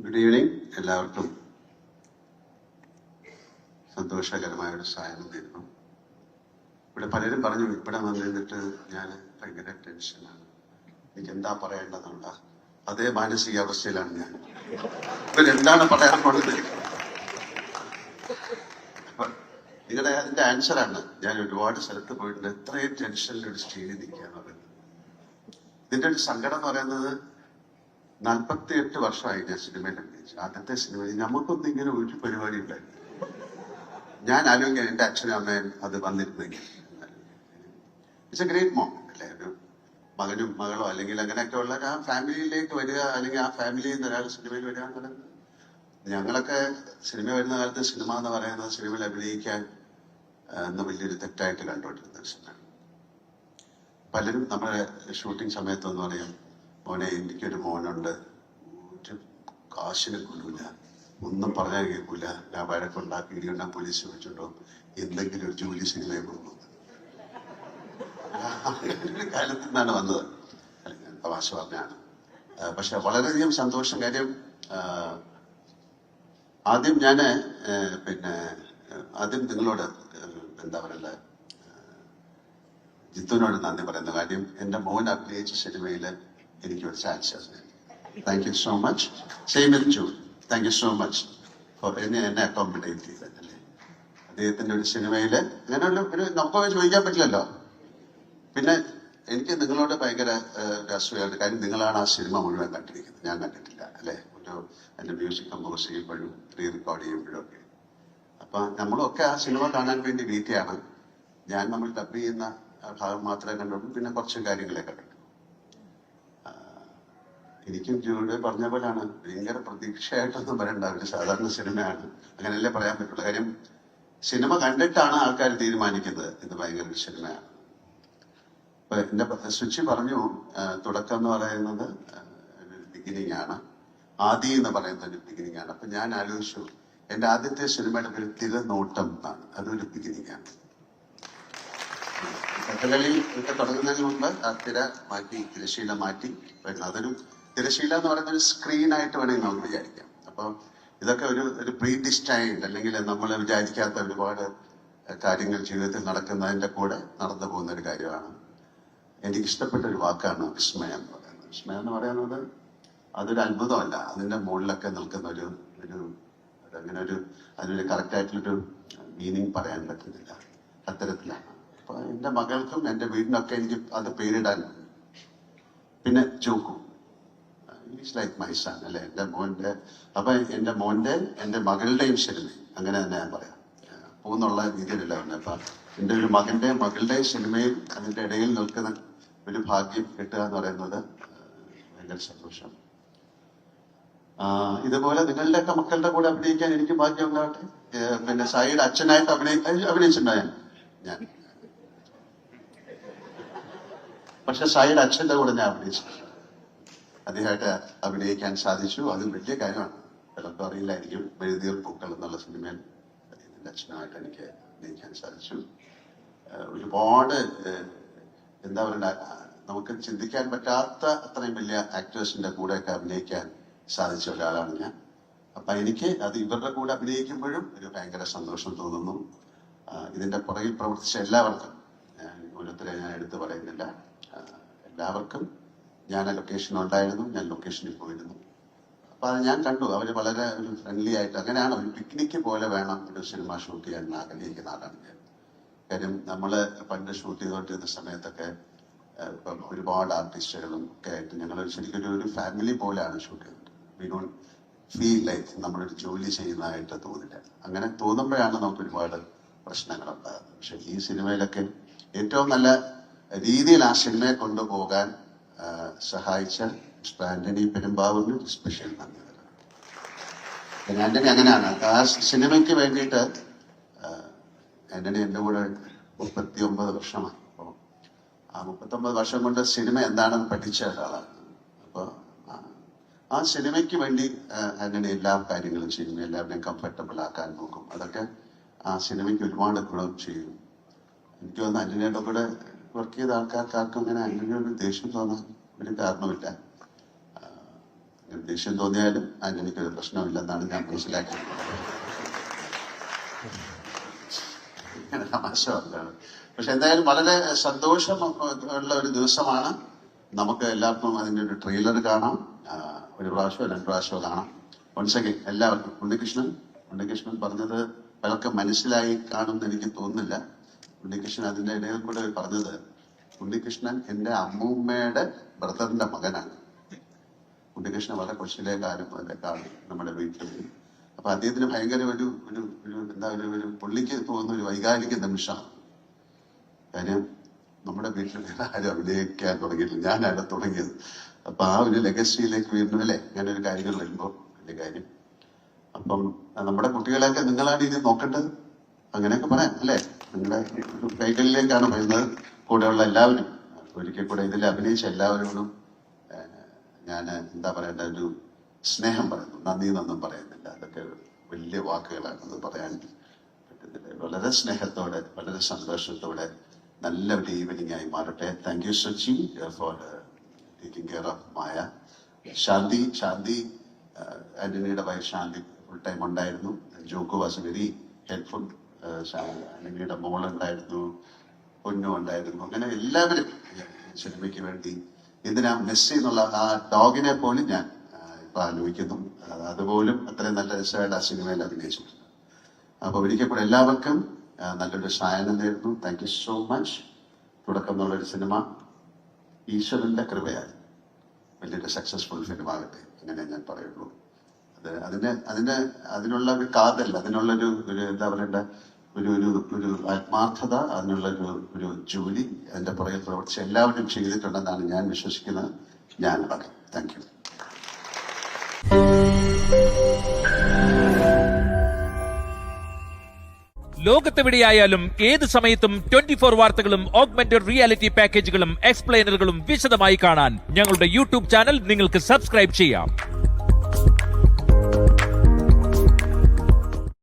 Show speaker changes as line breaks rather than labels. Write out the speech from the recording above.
Good evening. എല്ലാവർക്കും സന്തോഷകരമായ ഒരു സായം നേരുന്നു. ഇവിടെ പലരും പറഞ്ഞു ഇവിടെ വന്നിരുന്നിട്ട് ഞാൻ ഭയങ്കര ടെൻഷനാണ്, എനിക്ക് എന്താ പറയേണ്ടതുണ്ട. അതേ മാനസികാവസ്ഥയിലാണ് ഞാൻ. ഇവരെന്താണ് പറയാൻ പോണത്? നിങ്ങളുടെ അതിന്റെ ആൻസറാണ്. ഞാൻ ഒരുപാട് സ്ഥലത്ത് പോയിട്ടുണ്ട്. എത്രയും ടെൻഷനിൽ ഒരു സ്റ്റേജിൽ നിൽക്കുകയെന്ന് പറയുന്നത്. ഇതിന്റെ ഒരു സങ്കടം എന്ന് പറയുന്നത് 48 വർഷമായി ഞാൻ സിനിമയിൽ അഭിനയിച്ചു. ആദ്യത്തെ സിനിമയിൽ നമുക്കൊന്നും ഇങ്ങനെ ഒരു പരിപാടി ഉണ്ടായിരുന്നു. ഞാൻ ആലോചിക്കാൻ എന്റെ അച്ഛനും അമ്മയും അത് വന്നിരുന്നെങ്കിൽ. ഇറ്റ്സ് എ ഗ്രേറ്റ് മോമെന്റ് അല്ലേ? ഒരു മകനും മകളോ അല്ലെങ്കിൽ അങ്ങനെയൊക്കെ ഉള്ള ആ ഫാമിലിയിലേക്ക് വരിക, അല്ലെങ്കിൽ ആ ഫാമിലിയിൽ നിന്ന് ഒരാൾ സിനിമയിൽ വരിക എന്ന് പറയുന്നത്. ഞങ്ങളൊക്കെ സിനിമ വരുന്ന കാലത്ത് സിനിമ എന്ന് പറയുന്നത് സിനിമയിൽ അഭിനയിക്കാൻ എന്ന് വലിയൊരു തെറ്റായിട്ട് കണ്ടുകൊണ്ടിരുന്ന സിനിമ. പലരും നമ്മുടെ ഷൂട്ടിംഗ് സമയത്തൊന്നും പറയും, മോനെ എനിക്കൊരു മോനുണ്ട്, ഒരു കാശിനെ കൊള്ളൂല, ഒന്നും പറഞ്ഞാൽ കേൾക്കൂല, ഞാൻ വഴക്കുണ്ടാക്കി ഇടിയുണ്ടാ പോലീസ് വിളിച്ചിട്ടോ, എന്തെങ്കിലും ഒരു ജോലി സിനിമയെ കൊടുക്കും. ഒരു കാലത്ത് നിന്നാണ് വന്നത്. അല്ലെങ്കിൽ തമാശ പറഞ്ഞാണ്. പക്ഷെ വളരെയധികം സന്തോഷം. കാര്യം ആദ്യം ഞാന് ആദ്യം നിങ്ങളോട് എന്താ പറയണ്ടേ, ജിത്തുവിനോട് നന്ദി പറയുന്നു. കാര്യം എന്റെ മോൻ അഭിനയിച്ച സിനിമയില് എനിക്ക് ഒരു chance. Thank you so much. Same with ജു. Thank you so much for എന്നെ അക്കോമഡേറ്റ് ചെയ്തല്ലേ. അദ്ദേഹത്തിന്റെ ഒരു സിനിമയില് അങ്ങനെയുള്ള ഒരു നമുക്കൊക്കെ ചോദിക്കാൻ പറ്റില്ലല്ലോ. പിന്നെ എനിക്ക് നിങ്ങളോട് ഭയങ്കര രസമായിട്ട്. കാര്യം നിങ്ങളാണ് ആ സിനിമ മുഴുവൻ കണ്ടിരിക്കുന്നത്, ഞാൻ കണ്ടിട്ടില്ല അല്ലെ. എന്റെ മ്യൂസിക് കമ്പോസ് ചെയ്യുമ്പോഴും റീ റെക്കോർഡ് ചെയ്യുമ്പോഴും ഒക്കെ. അപ്പൊ നമ്മളൊക്കെ ആ സിനിമ കാണാൻ വേണ്ടി വെയിറ്റ് ചെയ്യാണ്. നമ്മൾ ഡബ് ചെയ്യുന്ന ഭാഗം മാത്രമേ കണ്ടുള്ളൂ, പിന്നെ കുറച്ച് കാര്യങ്ങളെ കണ്ടിട്ടുള്ളൂ. എനിക്കും ജൂഡ് പറഞ്ഞ പോലെയാണ്, ഭയങ്കര പ്രതീക്ഷയായിട്ടൊന്നും പറയണ്ട. ഒരു സാധാരണ സിനിമയാണ്, അങ്ങനെയല്ലേ പറയാൻ പറ്റുള്ളൂ. കാര്യം സിനിമ കണ്ടിട്ടാണ് ആൾക്കാർ തീരുമാനിക്കുന്നത് ഇത് ഭയങ്കര ഒരു സിനിമയാണ്. അപ്പൊ എന്റെ സുചി പറഞ്ഞു, തുടക്കം എന്ന് പറയുന്നത് ഒരു ബിഗിനിങ് ആണ്, ആദി എന്ന് പറയുന്ന ഒരു ബിഗിനിങ് ആണ്. അപ്പൊ ഞാൻ ആലോചിച്ചു, എന്റെ ആദ്യത്തെ സിനിമയുടെ പേര് തിരനോട്ടം എന്നാണ്. അതൊരു ബിഗിനിങ് ആണ്. കഥകളി ഒക്കെ തുടങ്ങുന്നതിന് മുമ്പ് ആ തിരശീല മാറ്റി വരുന്നത്. അതൊരു തിരശീല എന്ന് പറയുന്ന ഒരു സ്ക്രീനായിട്ട് വേണമെങ്കിൽ നമുക്ക് വിചാരിക്കാം. അപ്പൊ ഇതൊക്കെ ഒരു പ്രീ ഡിസ്റ്റൈൻഡ്, അല്ലെങ്കിൽ നമ്മൾ വിചാരിക്കാത്ത ഒരുപാട് കാര്യങ്ങൾ ജീവിതത്തിൽ നടക്കുന്നതിന്റെ കൂടെ നടന്നു പോകുന്ന ഒരു കാര്യമാണ്. എനിക്ക് ഇഷ്ടപ്പെട്ട ഒരു വാക്കാണ് വിസ്മയം എന്ന് പറയുന്നത്. വിസ്മയം എന്ന് പറയുന്നത് അതൊരു അത്ഭുതമല്ല, അതിന്റെ മുകളിലൊക്കെ നിൽക്കുന്ന ഒരു അങ്ങനെ അതിനൊരു കറക്റ്റായിട്ടുള്ളൊരു മീനിങ് പറയാൻ പറ്റുന്നില്ല. അത്തരത്തിലാണ്. അപ്പൊ എന്റെ മകൾക്കും എന്റെ വീടിനൊക്കെ എനിക്ക് അത് പേരിടാൻ. പിന്നെ ജോക്കു, ഇറ്റ്സ് ലൈക്ക് മൈ സൺ അല്ലെ, എന്റെ മോന്റെ. അപ്പൊ എന്റെ മോന്റെ എന്റെ മകളുടെയും സിനിമ അങ്ങനെ തന്നെ ഞാൻ പറയാം, പൂന്നുള്ള രീതിയിലല്ല പറഞ്ഞത്. അപ്പൊ എന്റെ ഒരു മകളുടെയും സിനിമയിൽ അതിന്റെ ഇടയിൽ നിൽക്കുന്ന ഒരു ഭാഗ്യം കിട്ടുക എന്ന് പറയുന്നത് ഭയങ്കര സന്തോഷം. ഇതുപോലെ നിങ്ങളുടെയൊക്കെ മക്കളുടെ കൂടെ അഭിനയിക്കാൻ എനിക്ക് ഭാഗ്യം ഉണ്ടാവട്ടെ. പിന്നെ സായിയുടെ അച്ഛനായിട്ട് അഭിനയിച്ചിട്ടുണ്ടായ ഞാൻ, പക്ഷെ സായിയുടെ അച്ഛന്റെ കൂടെ ഞാൻ അഭിനയിച്ചു. അദ്ദേഹമായിട്ട് അഭിനയിക്കാൻ സാധിച്ചു. അത് വലിയ കാര്യമാണ്. പലർക്കും അറിയില്ലായിരിക്കും. മെഴുതിയർ പൂക്കൾ എന്നുള്ള സിനിമയിൽ അദ്ദേഹത്തിന്റെ അച്ഛനുമായിട്ട് എനിക്ക് അഭിനയിക്കാൻ സാധിച്ചു. ഒരുപാട് എന്താ പറയുക, നമുക്ക് ചിന്തിക്കാൻ പറ്റാത്ത അത്രയും വലിയ ആക്ടേഴ്സിന്റെ കൂടെയൊക്കെ അഭിനയിക്കാൻ സാധിച്ച ഒരാളാണ് ഞാൻ. അപ്പൊ എനിക്ക് അത് ഇവരുടെ കൂടെ അഭിനയിക്കുമ്പോഴും ഒരു ഭയങ്കര സന്തോഷം തോന്നുന്നു. ഇതിന്റെ പുറകിൽ പ്രവർത്തിച്ച എല്ലാവർക്കും, ഓരോരുത്തരെ ഞാൻ എടുത്തു പറയുന്നില്ല, എല്ലാവർക്കും. ഞാൻ ലൊക്കേഷൻ ഉണ്ടായിരുന്നു, ഞാൻ ലൊക്കേഷനിൽ പോയിരുന്നു. അപ്പൊ അത് ഞാൻ കണ്ടു. അവര് വളരെ ഒരു ഫ്രണ്ട്ലി ആയിട്ട്, അങ്ങനെയാണ് ഒരു പിക്നിക്ക് പോലെ വേണം ഒരു സിനിമ ഷൂട്ട് ചെയ്യാൻ ആഗ്രഹിക്കുന്ന ആളാണ് ഞാൻ. കാര്യം നമ്മള് പണ്ട് ഷൂട്ട് ചെയ്തുകൊണ്ടിരുന്ന സമയത്തൊക്കെ ഇപ്പം ഒരുപാട് ആർട്ടിസ്റ്റുകളും ഒക്കെ ആയിട്ട് ഞങ്ങൾ ശരിക്കും ഒരു ഫാമിലി പോലെയാണ് ഷൂട്ട് ചെയ്തത്. വി ഡോണ്ട് ഫീൽ ലൈക്ക് നമ്മളൊരു ജോലി ചെയ്യുന്നതായിട്ട് തോന്നില്ല. അങ്ങനെ തോന്നുമ്പോഴാണ് നമുക്ക് ഒരുപാട് പ്രശ്നങ്ങൾ ഉണ്ടാകുന്നത്. പക്ഷെ ഈ സിനിമയിലൊക്കെ ഏറ്റവും നല്ല രീതിയിൽ ആ സിനിമയെ കൊണ്ടുപോകാൻ സഹായിച്ച മിസ്റ്റർ ആന്റണി പെരുമ്പാവൂരിന് സ്പെഷ്യൽ നന്ദി തരാം. ആന്റണി അങ്ങനെയാണ്. ആ സിനിമയ്ക്ക് വേണ്ടിയിട്ട് ആന്റണി എൻ്റെ കൂടെ 39 വർഷമാണ്. അപ്പോൾ ആ 39 വർഷം കൊണ്ട് സിനിമ എന്താണെന്ന് പഠിച്ച ഒരാളാണ്. അപ്പോൾ ആ സിനിമയ്ക്ക് വേണ്ടി ആന്റണി എല്ലാ കാര്യങ്ങളും ചെയ്യും, എല്ലാവരെയും കംഫർട്ടബിൾ ആക്കാൻ നോക്കും. അതൊക്കെ ആ സിനിമയ്ക്ക് ഒരുപാട് ഗുണം ചെയ്യും. എനിക്ക് തോന്നുന്നു ആന്റണിയുടെ കൂടെ വർക്ക് ചെയ്ത ആൾക്കാർക്കാർക്കും അങ്ങനെ ആന്റണിയോട് ദേഷ്യം തോന്നാൻ ഒരു കാരണമില്ല. ദേഷ്യം തോന്നിയാലും ആന്റണിക്കൊരു പ്രശ്നമില്ലെന്നാണ് ഞാൻ മനസ്സിലാക്കുന്നത്. തമാശ പറഞ്ഞാണ്. പക്ഷെ എന്തായാലും വളരെ സന്തോഷം ഉള്ള ഒരു ദിവസമാണ്. നമുക്ക് എല്ലാവർക്കും അതിൻ്റെ ഒരു ട്രെയിലർ കാണാം. ഒരു പ്രാവശ്യമോ 2 പ്രാവശ്യമോ കാണാം. വൺസ് അഗൈൻ എല്ലാവർക്കും ഉണ്ണികൃഷ്ണൻ പറഞ്ഞത് പലർക്കും മനസ്സിലായി കാണുമെന്ന് എനിക്ക് തോന്നുന്നില്ല. ഉണ്ണികൃഷ്ണൻ അതിൻ്റെ ഇടയിൽ കൂടെ പറഞ്ഞത്, ഉണ്ണികൃഷ്ണൻ എൻ്റെ അമ്മൂമ്മയുടെ ബ്രദറിന്റെ മകനാണ്. ഉണ്ണികൃഷ്ണൻ വളരെ കൊച്ചിലെ കാലം മുതലേ കാണും നമ്മുടെ വീട്ടിൽ. അപ്പൊ അദ്ദേഹത്തിന് ഭയങ്കര ഒരു ഒരു ഒരു പുള്ളിക്ക് തോന്നുന്ന ഒരു വൈകാരിക നിമിഷമാണ്. കാര്യം നമ്മുടെ വീട്ടിൽ വേറെ ആരും അഭിനയിക്കാൻ തുടങ്ങിയിട്ടില്ല, ഞാനാണ് തുടങ്ങിയത്. അപ്പൊ ആ ഒരു ലെഗസിയിലേക്ക് വീണ്ടും അല്ലെ അങ്ങനെ ഒരു കാര്യങ്ങൾ വരുമ്പോൾ വലിയ കാര്യം. അപ്പം നമ്മുടെ കുട്ടികളെയൊക്കെ നിങ്ങളാണ് ഇനി നോക്കേണ്ടത്, അങ്ങനെയൊക്കെ പറയാം അല്ലെ. നിങ്ങളുടെ കൈകളിലേക്കാണ് വരുന്നത്. കൂടെയുള്ള എല്ലാവരും ഒരിക്കൽ കൂടെ ഇതിൽ അഭിനയിച്ച എല്ലാവരോടും ഞാൻ എന്താ പറയേണ്ട ഒരു സ്നേഹം പറയുന്നു. നന്ദിയൊന്നും പറയുന്നില്ല, അതൊക്കെ വലിയ വാക്കുകളാണ്, അത് പറയാൻ പറ്റുന്നില്ല. വളരെ സ്നേഹത്തോടെ വളരെ സന്തോഷത്തോടെ നല്ല ഒരു ഈവനിങ് ആയി മാറട്ടെ. Thank you Sachi for taking care of Maya. Shanthi ആന്റണിയുടെ വൈഫ് ശാന്തി ഫുൾ ടൈം ഉണ്ടായിരുന്നു. ജോക്കു വാസ് വെരി ഹെൽപ്ഫുൾ. ആന്റണിയുടെ മോളുണ്ടായിരുന്നു, പൊന്നു ഉണ്ടായിരുന്നു. അങ്ങനെ എല്ലാവരും സിനിമയ്ക്ക് വേണ്ടി എന്തിനാ മെസ്സി എന്നുള്ള ആ ഡോഗിനെ പോലും ഞാൻ ഇപ്പൊ ആലോചിക്കുന്നു. അതുപോലും അത്രയും നല്ല രസമായിട്ട് ആ സിനിമയിൽ അഭിനയിച്ചിട്ടുണ്ട്. അപ്പൊ ഒരിക്കൽ കൂടെ എല്ലാവർക്കും നല്ലൊരു സായനം നേരുന്നു. Thank you so much. തുടക്കം എന്നുള്ളൊരു സിനിമ ഈശ്വരന്റെ കൃപയാൽ വലിയൊരു സക്സസ്ഫുൾ ഫിലിം ആകട്ടെ, അങ്ങനെ ഞാൻ പറയുള്ളൂ. അതിനുള്ള ഒരു കാതൽ, അതിനുള്ളൊരു എന്താ പറയണ്ട ഒരു ആത്മാർത്ഥത, അതിനുള്ളൊരു ജോലി അതിന്റെ പുറകെ പ്രവർത്തിച്ച് എല്ലാവരും ചെയ്തിട്ടുണ്ടെന്നാണ് ഞാൻ വിശ്വസിക്കുന്നത്. ഞാനടക്കം. Thank you.
ലോകത്തെവിടെയായാലും ഏത് സമയത്തും 24 വാർത്തകളും ഓഗ്മെന്റഡ് റിയാലിറ്റി പാക്കേജുകളും എക്സ്പ്ലെയിനറുകളും വിശദമായി കാണാൻ ഞങ്ങളുടെ യൂട്യൂബ് ചാനൽ നിങ്ങൾക്ക് സബ്സ്ക്രൈബ് ചെയ്യാം.